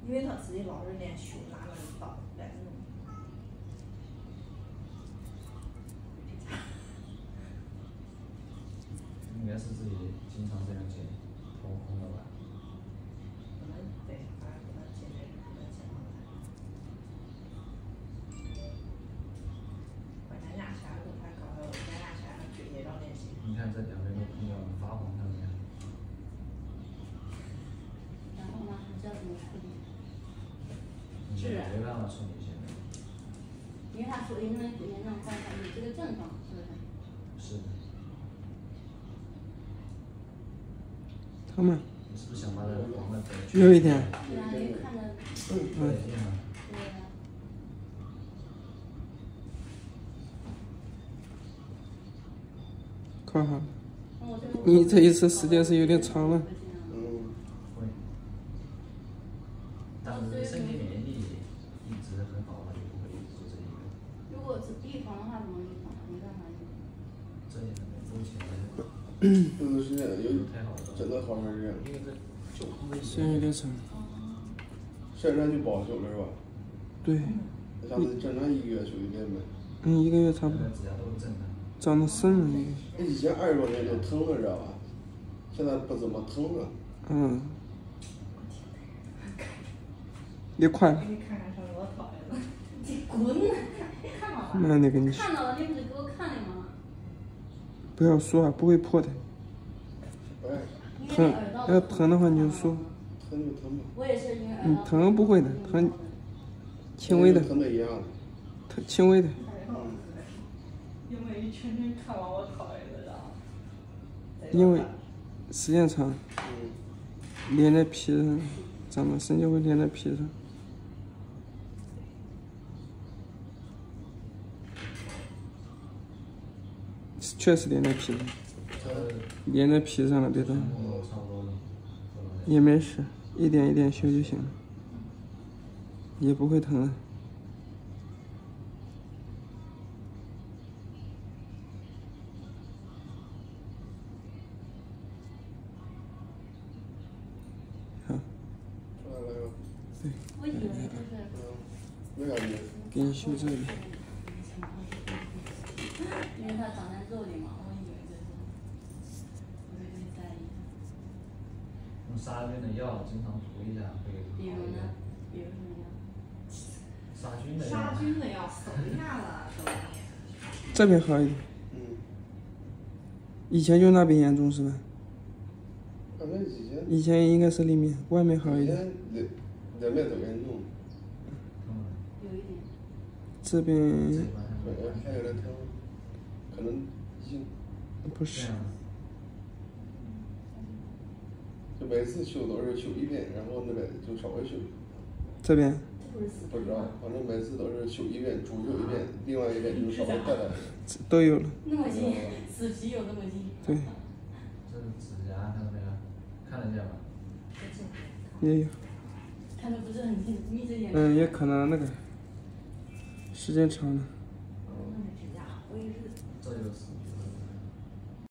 因为他自己老是练手拿那个刀来弄。应该是自己经常这样剪，头空的吧？不能对，反正不能剪这个，不能剪上来。我家牙签都快搞了，我家牙签还椎也要练习。你看这两边都空掉了，发黄了，你看。然后呢，你知道怎么处理？是啊。没办法处理现在。因为他说因为不严重患上有这个症状，是不是？是的。疼吗？你是不是想把这个黄的有一点。对啊，你看着。有点硬了。对呀。靠好。你这一次时间是有点长了。会。但是身体免疫力一直很好，它就不会一直做这一个。如果是预防的话，怎么预防？没办法预防。这也很目前这段时间有太好了，真的好长时间。因为这就空的时间有点长。现在就保修了是吧？对。下次正常1个月修一遍呗。1个月差不多。指甲都是正常。长得深了那个。以前20多年就疼了，知道吧？现在不怎么疼了。嗯。你快。给你看看上多讨厌了。你滚！看到了。慢点给你。看到了，你不是给我看的吗？不要说啊，不会破的。疼，要疼的话你就说。疼就疼吧。我也是因为疼不会的，疼，轻微的。疼的一样的。疼，轻微的。因为一群人看完我讨厌的，然后。因为时间长，连在皮上，长得深就会连在皮上。确实连在皮上，连在皮上了，别动。也没事，一点一点修就行了，也不会疼的。好。出来了哟。对。我以为就是。没感觉。给你修这里。因为它长在肉里嘛，我以为就是，我就没在意。用杀菌的药经常涂一下会好一点。比如呢？比如什么药？杀菌的药。杀菌的药，搜一下了都。这边好一点。以前就那边严重是吧？以前应该是里面，外面好一点。两边都严重。有一点。这边。还有点疼，可能已经。不是。就每次修都是修一遍，然后那边就稍微修。这边。不知道，反正每次都是修一遍，主修一遍，另外一遍就稍微带带。都有了。那么近，死皮有那么近。对。这是指甲，看到没有？看得见吗？也有。看的不是很近，眯着眼。也可能那个时间长了。那个指甲灰是。这就是。